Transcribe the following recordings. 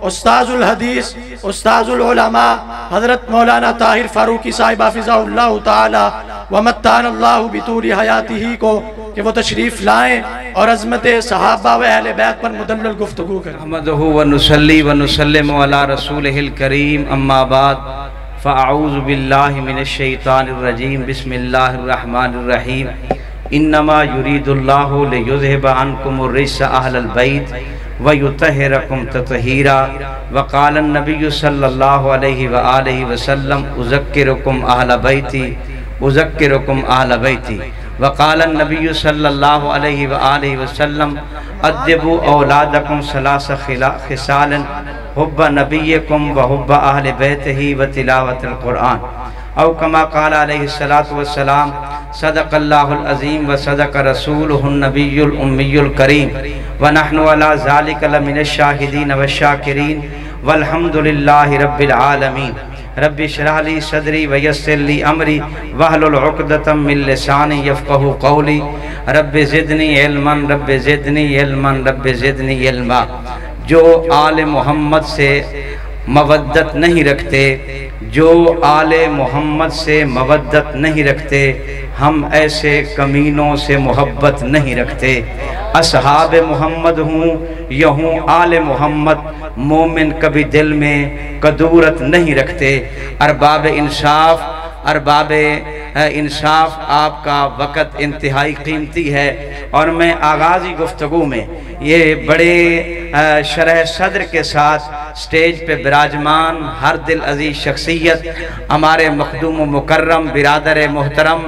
استاذ الحدیث استاذ العلماء حضرت مولانا طاہر فاروقی صاحب حافظہ اللہ تعالی ومتعن اللہ بطول حیاتہ کو کہ وہ تشریف لائیں اور عظمت صحابہ و اہل بیت پر مدلل گفتگو کریں۔ نحمدہ و نصلی و نسلم علی رسولہ الکریم، اما بعد فاعوذ باللہ من الشیطان الرجیم، بسم اللہ الرحمن الرحیم۔ انما یرید اللہ لیذہب عنکم الرجس اہل البیت ویطہرکم تطہیرا، وقال النبی صلی اللہ علیہ وآلہ وسلم اذکرکم اہل بیتی اذکرکم اہل بیتی، وقال النبی صلی اللہ علیہ وآلہ وسلم ادبوا اولادکم ثلاث خصال حب نبیکم و حب اہل بیتہ و تلاوت القرآن، او کما قال علیہ السلام صدق اللہ العظیم و صدق رسولہ النبی الامی الکریم، ونحن علی ذالک لمن الشاہدین والشاکرین، والحمدللہ رب العالمین۔ رب اشرح لی صدری ویسر لی امری واحلل عقدۃ من لسانی یفقہوا قولی، رب زدنی علما رب زدنی علما رب زدنی علما۔ جو آل محمد سے مودت نہیں رکھتے، جو آل محمد سے مودت نہیں رکھتے، ہم ایسے کمینوں سے محبت نہیں رکھتے۔ اصحاب محمد ہوں یا ہوں آل محمد، مومن کبھی دل میں کدورت نہیں رکھتے۔ ارباب انصاف آپ کا وقت انتہائی قیمتی ہے، اور میں آغازی گفتگو میں یہ بڑے شرح صدر کے ساتھ سٹیج پہ براجمان ہر دل عزیز شخصیت، ہمارے مخدوم و مکرم برادر محترم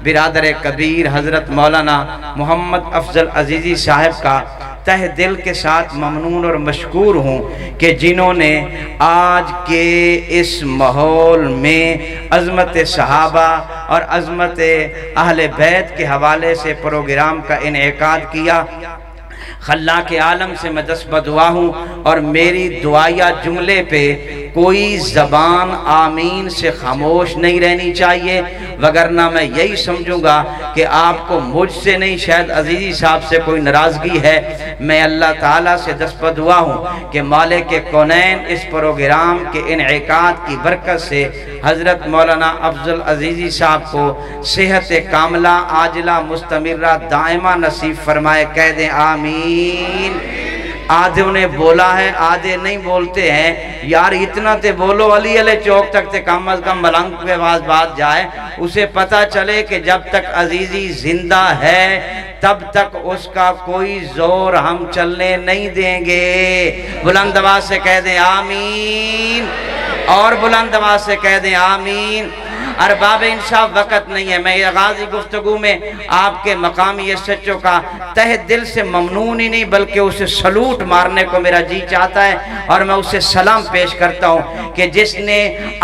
برادر کبیر حضرت مولانا محمد افضل عزیزی صاحب کا تہ دل کے ساتھ ممنون اور مشکور ہوں کہ جنہوں نے آج کے اس ماحول میں عظمت صحابہ اور عظمت اہل بیت کے حوالے سے پروگرام کا انعقاد کیا۔ خلاق عالم سے میں دست بدعا ہوں، اور میری دعائیہ جملے پہ کوئی زبان آمین سے خاموش نہیں رہنی چاہیے، وگرنہ میں یہی سمجھوں گا کہ آپ کو مجھ سے نہیں شاید عزیزی صاحب سے کوئی ناراضگی ہے۔ میں اللہ تعالیٰ سے دست بدعا ہوں کہ مالک کونین اس پروگرام کے انعقاد کی برکت سے حضرت مولانا افضل عزیزی صاحب کو صحت کاملہ عاجلہ مستمرہ دائمہ نصیب فرمائے، کہہ دیں آمین۔ آدھوں نے بولا ہے، آدھے نہیں بولتے ہیں، یار اتنا تے بولو علی علیہ چوک تک تے کم از کم ملنگ پہ آواز بات جائے، اسے پتہ چلے کہ جب تک عزیزی زندہ ہے تب تک اس کا کوئی زور ہم چلنے نہیں دیں گے۔ بلند آواز سے کہہ دیں آمین، اور بلند آواز سے کہہ دیں آمین۔ ارباب انصاف وقت نہیں ہے، میں آغازی گفتگو میں آپ کے مقامی سچوں کا تہ دل سے ممنون ہی نہیں بلکہ اسے سلوٹ مارنے کو میرا جی چاہتا ہے، اور میں اسے سلام پیش کرتا ہوں کہ جس نے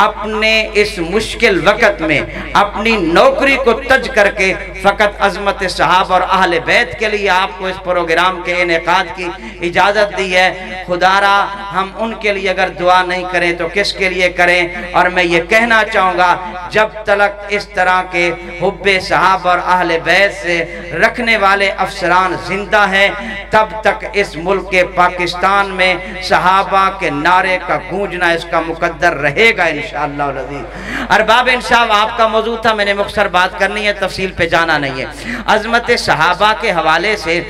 اپنے اس مشکل وقت میں اپنی نوکری کو تج کر کے فقط عظمت صحابہ اور اہل بیت کے لیے آپ کو اس پروگرام کے انعقاد کی اجازت دی ہے۔ خدا را ہم ان کے لیے اگر دعا نہیں کریں تو کس کے لیے کریں؟ اور میں یہ کہنا چاہوں گا جب تلک اس طرح کے حب صحابہ اور اہل بیت سے رکھنے والے افسران زندہ ہیں، تب تک اس ملک پاکستان میں صحابہ کے نعرے کا گونجنا اس کا مقدر رہے گا انشاءاللہ العزیز۔ ارباب انصاف آپ کا موضوع تھا، میں نے مختصر بات کرنی ہے، تفصیل پہ جانا نہیں ہے۔ عظمت صحابہ کے حوالے سے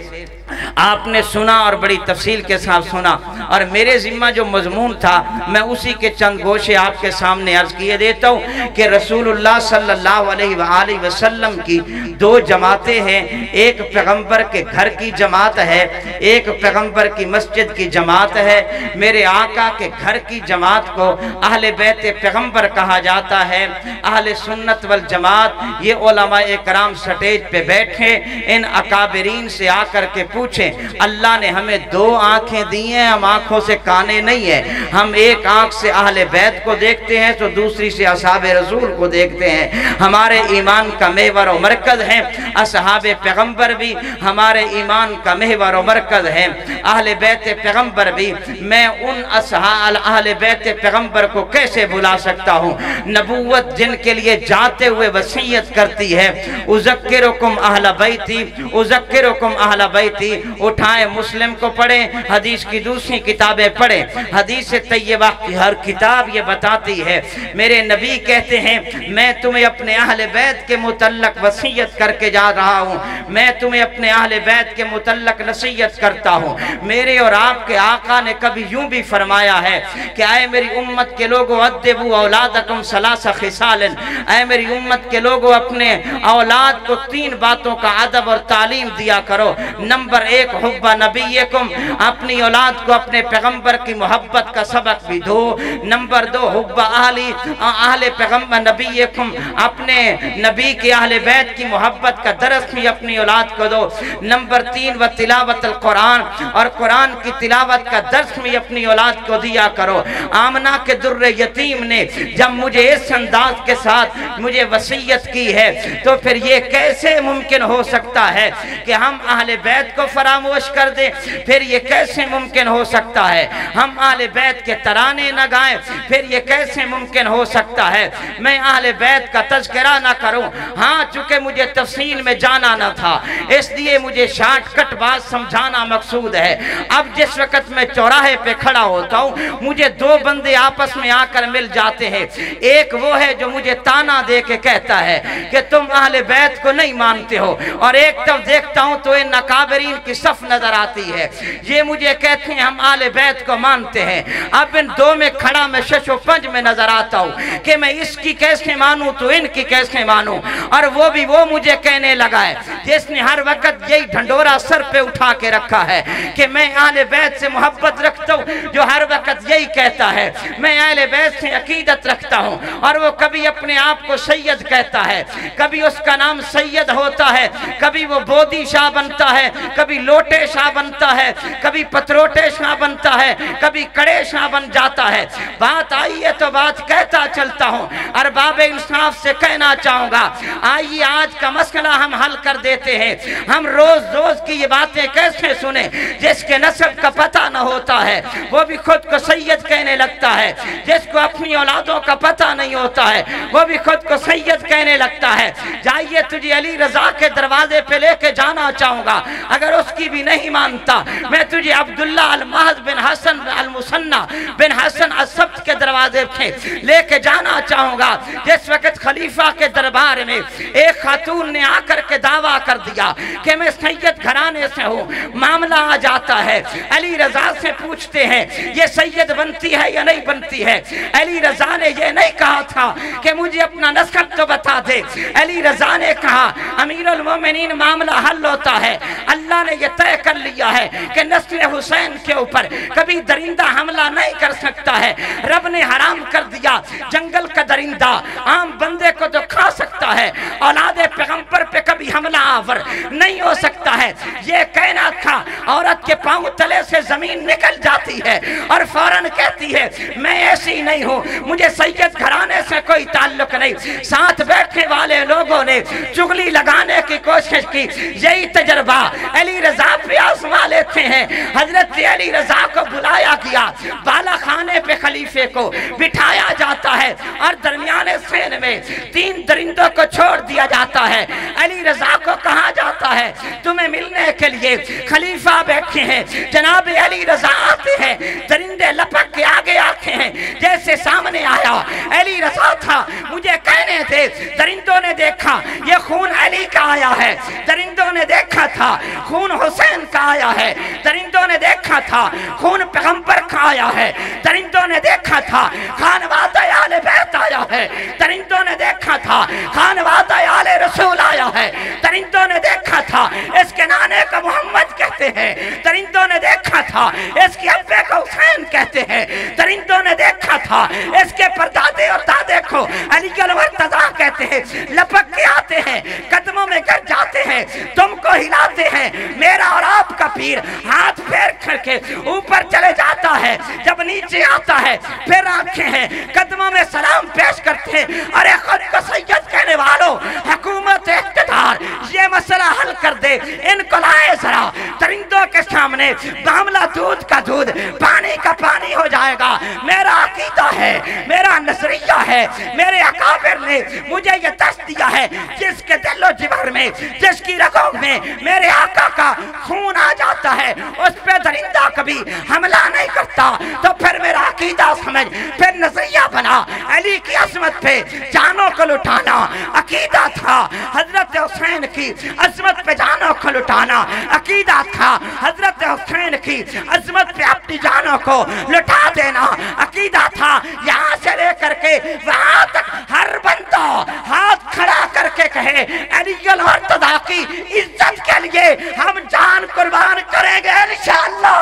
آپ نے سنا اور بڑی تفصیل کے ساتھ سنا، اور میرے ذمہ جو مضمون تھا میں اسی کے چند گوشے آپ کے سامنے عرض کیے دیتا ہوں کہ رسول اللہ صلی اللہ علیہ وآلہ وسلم کی دو جماعتیں ہیں، ایک پیغمبر کے گھر کی جماعت ہے، ایک پیغمبر کی مسجد کی جماعت ہے۔ میرے آقا کے گھر کی جماعت کو اہل بیت پیغمبر کہا جاتا ہے۔ اہل سنت والجماعت یہ علماء اکرام سٹیج پہ بیٹھے، ان اکابرین سے آ کر کے پوچھیں، اللہ نے ہمیں دو آنکھیں دی ہیں، ہم آنکھوں سے کانے نہیں ہیں، ہم ایک آنکھ سے اہل بیت کو دیکھتے ہیں تو دوسری سے اصحاب رسول کو دیکھتے ہیں۔ ہمارے ایمان کا محور و مرکز ہے اصحاب پیغمبر بھی، ہمارے ایمان کا محور و مرکز ہے اہل بیت پیغمبر بھی۔ میں ان اہل بیت پیغمبر کو کیسے بھلا سکتا ہوں؟ نبوت جن کے لیے جاتے ہوئے وصیت کرتی ہے، اذکرکم اہل بیتی اذکرکم اہل بیتی उठाएं, मुस्लिम को पढ़ें, हदीस की दूसरी किताबें पढ़ें। हदीस तैयबा की हर किताब ये बताती है, मेरे नबी कहते हैं मैं तुम्हें अपने अहले बैत के मुतल्लक वसीयत करके जा रहा हूँ, मैं तुम्हें अपने अहले बैत के मुतल्लक नसीहत करता हूँ। मेरे और आपके आका ने कभी यूं भी फरमाया है कि आए मेरी उम्मत के लोगों अद्दिबू औलादकुम सलासा खिसालन, ऐ मेरी उम्मत के लोगों अपने औलाद को 3 बातों का अदब और तालीम दिया करो। नंबर 1 हुब्बा नबीयकुम, अपनी औलाद को अपने पैगंबर की मोहब्बत का सबक भी दो। नंबर 2 हुब्बा अहले पैगंबर नबीयकुम, अपने नबी के अहले बैत की मोहब्बत का दरस भी अपनी औलाद को दो। नंबर 3 व तिलावत कुरान, और कुरान की तिलावत का दर्स भी अपनी औलाद को दिया करो। आमना के दुर्रे यतीम ने जब मुझे इस अंदाज के साथ मुझे वसीयत की है, तो फिर ये कैसे मुमकिन हो सकता है कि हम अहले बैत को फरामोश कर दें? फिर ये कैसे मुमकिन हो सकता है हम अहले बैत के तराने न गाएं? फिर ये कैसे मुमकिन हो सकता है मैं अहले बैत का तज़किरा ना करूं? हाँ, चूंकि मुझे तफसील में जाना न था, इसलिए मुझे शॉर्टकट बात समझाना मकसूद है। अब जिस वक्त मैं चौराहे पे खड़ा होता हूँ, मुझे 2 बंदे आपस में आकर मिल जाते हैं। एक वो है जो मुझे ताना दे के कहता है कि तुम अहले बैत को नहीं मानते हो, और एक तब देखता हूँ तो इन नकाबरीन की सफ नजर आती है, ये मुझे कहते हैं हम अहले बैत को मानते हैं। अब इन 2 में खड़ा मैं शशो पंज में नजर आता हूँ कि मैं इसकी कैसे मानूं तो इनकी कैसे मानूं। और वो मुझे कहने लगा है जिसने हर वक्त यही ढंडोरा सर पे उठा के रखा है कि मैं अहले बैत से मोहब्बत रखता हूँ, जो हर वक्त यही कहता है मैं अहले बैत से अकीदत रखता हूँ, और वो कभी अपने आप को सैयद कहता है, कभी उसका नाम सैयद होता है, कभी वो बोधी शाह बनता है, कभी लोटे शाह बनता है, कभी पतरोटे शाह बनता है, कभी कड़े शाह बन जाता है। बात आई है तो बात कहता चलता हूँ। अरबाब इंसाफ से कहना चाहूंगा, आइए आज का मसला हम हल कर देते हैं। हम रोज रोज की ये बातें कैसे सुने? जिसके नस्ब का पता न होता है वो भी खुद को सैयद कहने लगता है, जिसको अपनी औलादों का पता नहीं होता है वो भी खुद को सैयद कहने लगता है। जाइए, तुझे अली रजा के दरवाजे पे लेके जाना चाहूंगा, अगर उसकी भी नहीं मानता मैं तुझे अब्दुल्ला अल महज बिन हसन अल मुसन्ना बिन हसन असब्त के दरवाजे पे लेके जाना चाहूंगा। जिस वक्त खलीफा के दरबार में एक खातून ने आकर के दावा कर दिया कि मैं सैयद घराने से हूँ, मामला आ जाता है, अली रजा से पूछते हैं ये सैयद बनती है या नहीं बनती है? अली रजा ने ये नहीं कहा था कि मुझे अपना नस्ब तो बता दे, अली रजा ने कहा अमीरुल मोमिनीन मामला हल होता है, अल्लाह ने ये तय कर लिया है कि नस्ल हुसैन के ऊपर कभी दरिंदा हमला नहीं कर सकता है। रब ने हराम कर दिया, जंगल का दरिंदा आम बंदे को तो खा सकता है, औलादे पैगंबर पे कभी हमला आवर नहीं हो सकता है। ये कहना था, औरत के पांव तले से जमीन निकल जाती है और फौरन कहती है मैं ऐसी नहीं हूँ, मुझे सैयद घराने से कोई ताल्लुक नहीं। साथ बैठने वाले लोगों ने चुगली लगाने की कोशिश की, यही तजर्बा अली रजा पे आजमा लेते हैं। हजरत अली रजा को बुलाया गया, बाला खाने पे खलीफे को बिठाया जाता है और दरमियाने सेन में 3 दरिंदों को छोड़ दिया जाता है। अली रजा को कहा जाता है तुम्हें मिलने के लिए खलीफा बैठे हैं। जनाब अली रजा आते हैं, दरिंदे लपक के आगे आते हैं, जैसे सामने आया अली रजा था, मुझे कहने थे दरिंदों ने देखा ये खून अली का आया है, दरिंदों ने देखा था खून हुसैन का आया है, दरिंदों ने देखा था खून पैगंबर का आया है, दरिंदों ने देखा था खानवादा आले बैत आया है, दरिंदों ने देखा था खानवादा आले रसूल आया है, दरिंदों ने देखा था इसके नाने को मोहम्मद कहते हैं, दरिंदों ने देखा था इसके अब्बे को हुसैन कहते हैं, दरिंदों ने देखा था इसके परदादे और दादे को अली मुर्तजा कहते हैं। लपक के आते हैं, कदमों में गिर जाते हैं, तुमको हिलाते हैं। मेरा और आपका पीर हाथ फेर करके ऊपर चले जाता है, जब नीचे आता है फिर आंखें हैं, कदमों में सलाम पेश करते हैं। अरे खुद को सैयद कहने वालों, हुकूमत इख्तिदार ये मसला हल कर दे, इनको लाए जरा। दरिंदों के सामने मामला दूध का दूध पानी का पानी हो जाए। آئے گا۔ میرا عقیدہ ہے، میرا نظریہ ہے، میرے اکابر نے مجھے یہ دست دیا ہے، جس کے دل و جگر میں، جس کی رگوں میں میرے آقا کا خون آ جاتا ہے، اس پہ درندہ کبھی حملہ نہیں کرتا۔ تو پھر میرا عقیدہ سمجھ، پھر نظریہ بنا۔ علی کی عظمت پہ جانوں کو لٹانا عقیدہ تھا، حضرت حسین کی عظمت پہ جانوں کو لٹانا عقیدہ تھا، حضرت حسین کی عظمت پہ اپنی جانوں کو لٹا دینا عقیدہ تھا۔ یہاں سے لے کر کے وہاں تک ہر بندہ ہاتھ کھڑا کر کے کہے علی المرتضیٰ کی عزت کے لیے ہم جان قربان کریں گے انشاءاللہ۔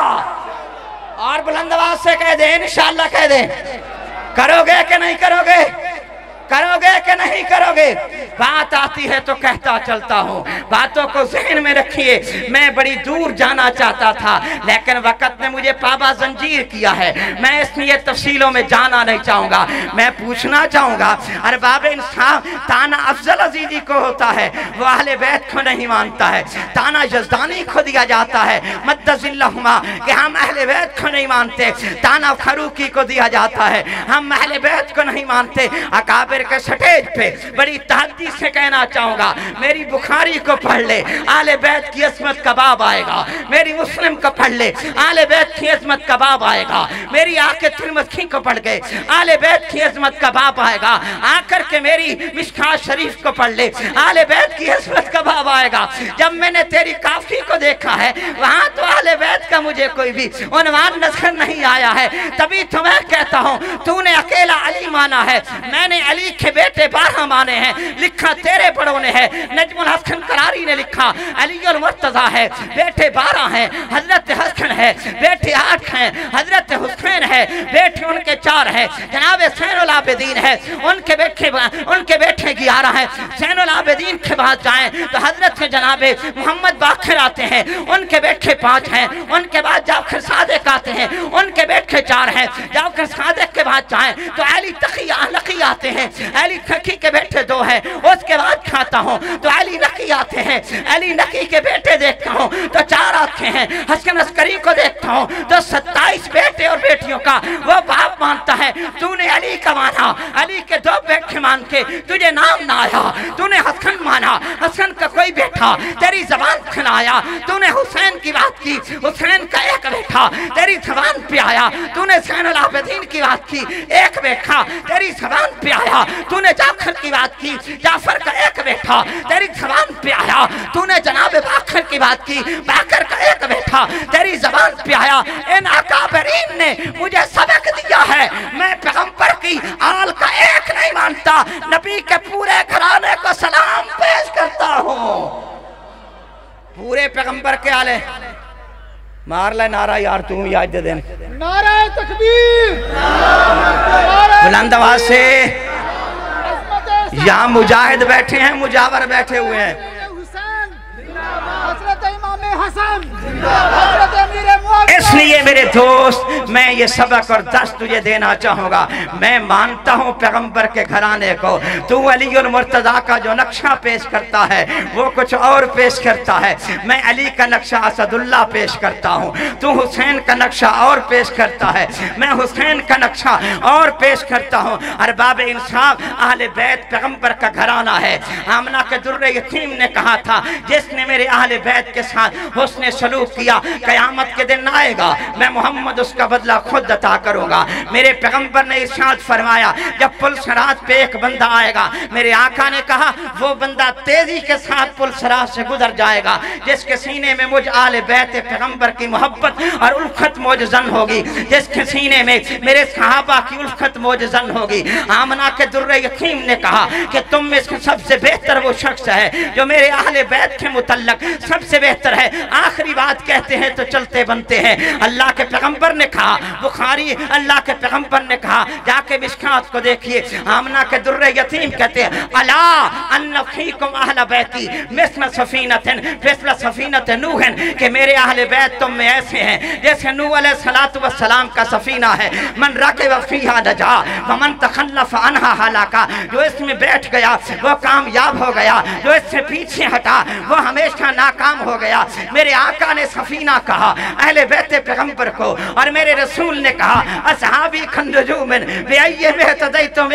اور بلند آواز سے کہہ دیں انشاءاللہ، کہہ دیں کرو گے کہ نہیں کرو گے، کرو گے کہ نہیں کرو گے؟ بات آتی ہے تو کہتا چلتا ہوں، باتوں کو ذہن میں رکھیے۔ میں بڑی دور جانا چاہتا تھا لیکن وقت نے مجھے پابا زنجیر کیا ہے، میں اس لیے تفصیلوں میں جانا نہیں چاہوں گا۔ میں پوچھنا چاہوں گا ارباب انصاف، تانا افضل عزیزی کو ہوتا ہے، وہ اہل بیت کو نہیں مانتا ہے۔ تانا یزدانی کو دیا جاتا ہے مدذ اللہما کہ ہم اہل بیت کو نہیں مانتے۔ تانا فاروقی کو دیا جاتا ہے ہم اہل بیت کو نہیں مانتے۔ اکابر کے سٹیج پہ بڑی تحدی سے کہنا چاہوں گا، میری بخاری کو پڑھ لے، آل بیت کی عظمت کا باب آئے گا۔ میری مسلم کو پڑھ لے، آل بیت کی عظمت کا باب آئے گا۔ میری آکے ترمذی کو پڑھ گئے، آل بیت کی عظمت کا باب آئے گا۔ آ کر کے میری مشکات شریف کو پڑھ لے، آل بیت کی عظمت کا باب آئے گا۔ جب میں نے تیری کافی کو دیکھا ہے، وہاں تو آل بیت کا مجھے کوئی بھی عنوان نظر نہیں آیا ہے۔ تبھی تو میں کہتا ہوں تو نے اکیلا علی مانا ہے، میں نے علی کے بیٹے 12 مانے ہیں، لکھا تیرے بڑوں نے ہے۔ نجم الحسن قراری نے لکھا علی المرتضیٰ ہے، بیٹے 12 ہیں، حضرت حسن ہے، بیٹے 8 ہیں، حضرت حسین ہے، بیٹے ان کے 4 ہیں، جناب زین العابدین ہے، ان کے بیٹے 11 ہیں۔ زین العابدین کے بعد جائیں تو حضرت جناب محمد باقر آتے ہیں، ان کے بیٹے 5 ہیں۔ ان کے بعد جعفر صادق آتے ہیں، ان کے بیٹے 4 ہیں۔ جعفر صادق کے بعد جائیں تو علی تقی لقی آتے ہیں، علی تقی کے بیٹے 2 ہیں۔ اس کے بعد کھاتا ہوں تو علی نقی آتے ہیں، علی نقی کے بیٹے دیکھتا ہوں تو 4 آتے ہیں۔ حسن عسکری کو دیکھتا ہوں تو 27 بیٹے اور بیٹیوں کا وہ باپ مانتا ہے۔ تو نے علی کا مانا، علی کے 2 بیٹے مان کے تجھے نام نہ آیا۔ تو نے حسن مانا، حسن کا کوئی بیٹا تیری زبان پہ نہ آیا۔ تو نے حسین کی بات کی، حسین کا ایک بیٹا تیری زبان پہ آیا۔ تو نے زین العابدین کی بات کی، ایک بیٹا تیری زبان پہ آیا۔ تو نے جعفر کی بات کی، جعفر کا ایک بیٹا تیری زبان پہ آیا۔ تو نے جناب باقر کی بات کی، باقر کا ایک بیٹا تیری زبان پہ آیا۔ ان اکابرین نے مجھے سبق دیا ہے، میں پیغمبر کی آل کا ایک نہیں مانتا، نبی کے پورے گھرانے کو سلام پیش کرتا ہوں۔ پورے پیغمبر کے آلے مار لے نعرہ یار تم یاد دے دیں، نعرہ تکبیر، بلند آواز سے۔ یہاں مجاہد بیٹھے ہیں، مجاور بیٹھے ہوئے ہیں۔ حضرت امام حسن، حضرت امیر معاویہ۔ اس لیے میرے دوست میں یہ سبق اور درس تجھے دینا چاہوں گا۔ میں مانتا ہوں پیغمبر کے گھرانے کو، تو علی المرتضیٰ کا جو نقشہ پیش کرتا ہے وہ کچھ اور پیش کرتا ہے۔ میں علی کا نقشہ اسد اللہ پیش کرتا ہوں، تو حسین کا نقشہ اور پیش کرتا ہے، میں حسین کا نقشہ اور پیش کرتا ہوں۔ ارباب انصاف، اہل بیت پیغمبر کا گھرانہ ہے۔ آمنہ کے در یتیم نے کہا تھا جس نے میرے اہل بیت کے ساتھ حسن سلوک کیا، قیامت کے دن آئے گا میں محمد اس کا بدلہ خود عطا کروں گا۔ میرے پیغمبر نے ارشاد فرمایا جب پل صراط پہ ایک بندہ آئے گا، میرے آقا نے کہا وہ بندہ تیزی کے ساتھ پل صراط سے گزر جائے گا جس کے سینے میں مجھ اہل بیت پیغمبر کی محبت اور الفت موجزن ہوگی، جس کے سینے میں میرے صحابہ کی الفت موجزن ہوگی۔ آمنہ کے در یتیم نے کہا کہ تم میں سے سب سے بہتر وہ شخص ہے جو میرے اہل بیت کے متعلق سب سے بہتر ہے۔ آخری بات کہتے ہیں تو چلتے بنتے ہیں۔ اللہ کے پیغمبر نے کہا، بخاری اللہ کے پیغمبر نے کہا، جا کے مشکات کو دیکھیے۔ آمنہ کے در یتیم کہتے ہیں الا ان فیکم اہل بیتی مثل سفینۃ نوح، کہ میرے اہل بیت تم میں ایسے ہیں جیسے نوح علیہ السلام کا سفینہ ہے، من رکب فیہا نجا ومن تخلف عنہا ہلاکا، جو اس میں بیٹھ گیا وہ کامیاب ہو گیا، جو اس سے پیچھے ہٹا وہ ہمیشہ ناکام ہو گیا۔ میرے آقا نے سفینہ کہا، اہل अहले बैत पैगंबर को। और मेरे रसूल ने कहा असहाबी खंदजूमन बेअय्य में इक्तदैतुम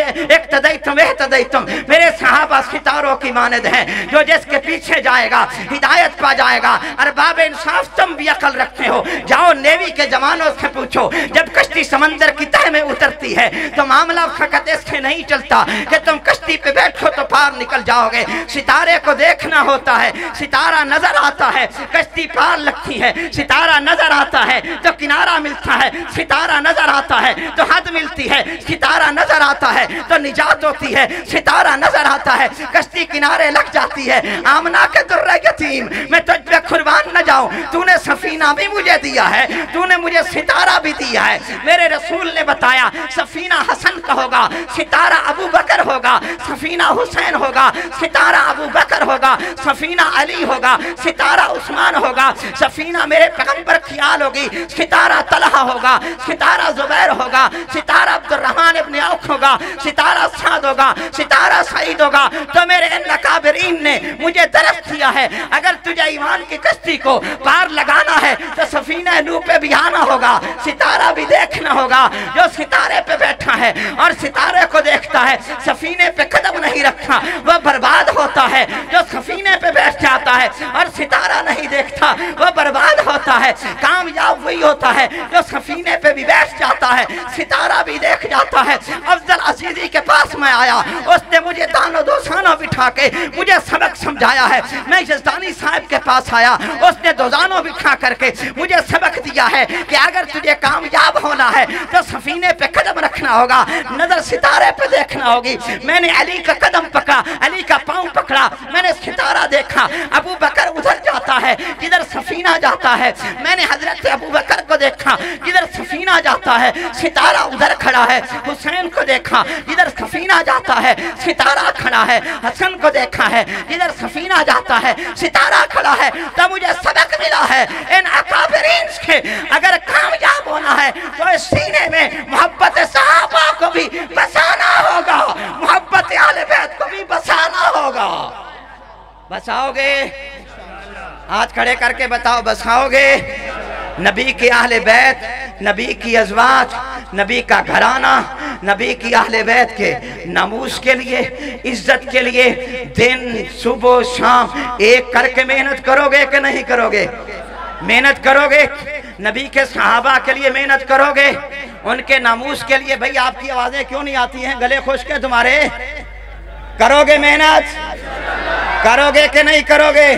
इक्तदैतुम, मेरे सहाबा सितारों की मानद हैं, जो जिसके पीछे जाएगा हिदायत पा जाएगा। अरबाब इंसाफ तुम भी अकल रखते हो, जाओ नेवी के जवानों से पूछो, जब कश्ती समंदर की तह में उतरती है तो मामला फकत इससे नहीं चलता कि तुम कश्ती पे बैठो तो पार निकल जाओगे। सितारे को देखना होता है, सितारा नजर आता है कश्ती पार लगती है, सितारा नजर आता है तो किनारा मिलता है, सितारा नजर आता है तो हद मिलती है, सितारा नजर आता है तो निजात होती है, सितारा नजर आता है कश्ती किनारे लग जाती है। आमना के दुर्रे यतीम, मैं तुझ पे कुर्बान न जाऊं, तूने सफीना भी मुझे दिया है, तूने मुझे सितारा भी दिया है। मेरे रसूल ने बताया सफीना हसन का होगा, सितारा अबू बकर होगा, सफीना हुसैन होगा, सितारा अबू बकर होगा, सफीना अली होगा, सितारा उस्मान होगा, सफीना मेरे पैगंबर की आल होगी, सितारा तलहा होगा, सितारा जुबैर होगा, सितारा अब्दुर्रहमान इब्न औफ होगा, सितारा साद होगा, सितारा सईद होगा। तो मेरे इन अकाबरीन ने मुझे दरस दिया है, अगर तुझे ईमान की कश्ती को पार लगाना है तो सफीना नूह पे भी आना होगा, सितारा भी देखना होगा। जो सितारे पे बैठा है और सितारे को देखता है, सफीने पे कदम नहीं रखता, वह बर्बाद होता है। जो सफीने पे बैठ जाता है और सितारा नहीं देखता, वह बर्बाद होता है। कामयाब वही होता है जो सफीने पे भी बैठ जाता है, सितारा भी देख जाता है। अफजल अजीजी के पास मैं आया, उसने मुझे दानो दोसानो बिठा के मुझे सबक समझाया है। मैं यज़दानी साहब के पास आया, उसने दोजानो बिठा करके मुझे सबक दिया है कि अगर तुझे कामयाब होना है तो सफीने पे कदम रखना होगा, नजर सितारे पे देखना होगी। मैंने अली का कदम पकड़ा, अली का पांव पकड़ा, मैंने सितारा देखा। अबू बकर उधर जाता है जिधर सफीना जाता है, मैंने हजरत अबू बकर को देखा जिधर सफीना जाता है, सितारा उधर खड़ा है। हुसैन को देखा जिधर सफीना जाता है, सितारा खड़ा है। हसन को देखा है जिधर सफीना जाता है, सितारा खड़ा है। तब मुझे सबक मिला है इन अकाबरीन से, अगर कामयाब होना है तो इस सीने में मोहब्बत सहाबा को भी बसाना होगा, मोहब्बत आले बैत को भी बसाना होगा। बसाओगे? हाथ खड़े करके बताओ, बसाओगे? नबी के अहले बैत, नबी की अज़वाज, नबी का घराना, नबी की अहले बैत के नमूस के लिए, इज्जत के लिए दिन सुबह शाम एक करके मेहनत करोगे कि नहीं करोगे? मेहनत करोगे? नबी के सहाबा के लिए मेहनत करोगे? उनके नमूस के लिए? भाई आपकी आवाजें क्यों नहीं आती हैं? गले खुश्क है तुम्हारे? करोगे मेहनत? करोगे कि नहीं करोगे?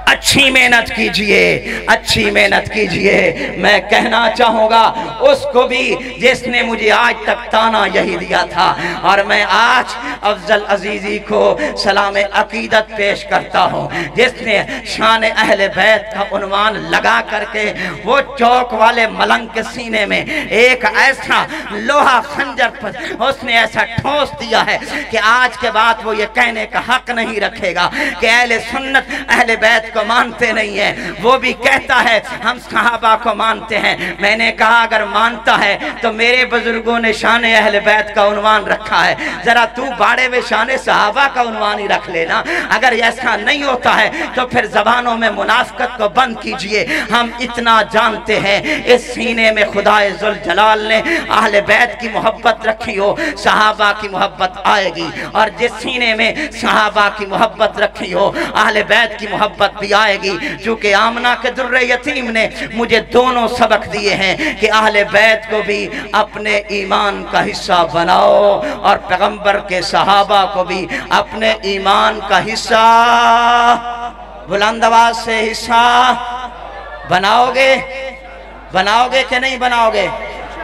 अच्छी मेहनत कीजिए, अच्छी मेहनत कीजिए। मैं कहना चाहूँगा उसको भी जिसने मुझे आज तक ताना यही दिया था, और मैं आज अफजल अजीजी को सलाम अकीदत पेश करता हूँ, जिसने शान अहले बैत का उन्वान लगा करके वो चौक वाले मलंग के सीने में एक ऐसा लोहा खंजर पर उसने ऐसा ठोस दिया है कि आज के बाद वो ये कहने का हक नहीं रखेगा कि अहले सुन्नत अहले बैत को मानते नहीं है। वो भी कहता है हम सहाबा को मानते हैं। मैंने कहा अगर मानता है तो मेरे बुजुर्गों ने शान अहले बैत का उन्वान रखा है, जरा तू बाड़े में शान सहाबा का उन्वान ही रख लेना। अगर ऐसा नहीं होता है तो फिर जबानों में मुनाफिकत को बंद कीजिए। हम इतना जानते हैं इस सीने में खुदाए जुल जलाल ने अहले बैत की मोहब्बत रखी हो, सहाबा की मोहब्बत आएगी, और जिस सीने में सहाबा की मोहब्बत रखी हो अहले बैत की मोहब्बत भी आएगी। चूंकि आमना के दुर्रे यतीम ने मुझे दोनों सबक दिए हैं कि अहले बैत को भी अपने ईमान का हिस्सा बनाओ और पैगंबर के सहाबा को भी अपने ईमान का हिस्सा, बुलंद आवाज से हिस्सा बनाओगे? बनाओगे कि नहीं बनाओगे?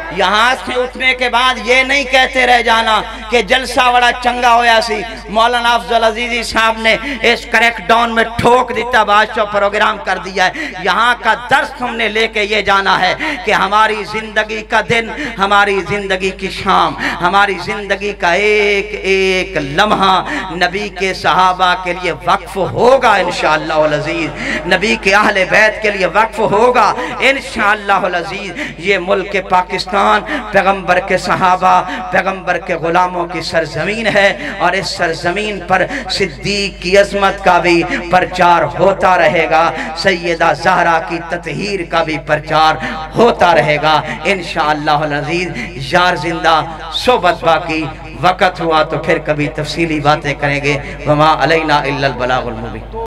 यहाँ से उठने के बाद ये नहीं कहते रह जाना कि जलसा बड़ा चंगा होया सी, मौलाना अफजल अजीजी साहब ने इस करेक्ट डाउन में ठोक दिता बादशाह प्रोग्राम कर दिया है। यहाँ का दर्स हमने लेके ये जाना है कि हमारी जिंदगी का दिन, हमारी जिंदगी की शाम, हमारी जिंदगी का एक एक लम्हा नबी के सहाबा के लिए वक्फ होगा इंशाअल्लाह अल अज़ीज़, नबी के अहले बैत के लिए वक्फ होगा इंशाअल्लाह अल अज़ीज़। ये मुल्क पाकिस्तान مکان پیغمبر کے صحابہ پیغمبر کے غلاموں کی سرزمین ہے، اور اس سرزمین پر صدیق کی عظمت کا بھی پرچار ہوتا رہے گا، سیدہ زہرا کی تطہیر کا بھی پرچار ہوتا رہے گا انشاءاللہ العزیز۔ یار زندہ صحبت باقی، وقت ہوا تو پھر کبھی تفصیلی باتیں کریں گے۔ وما علینا الا البلاغ المبین۔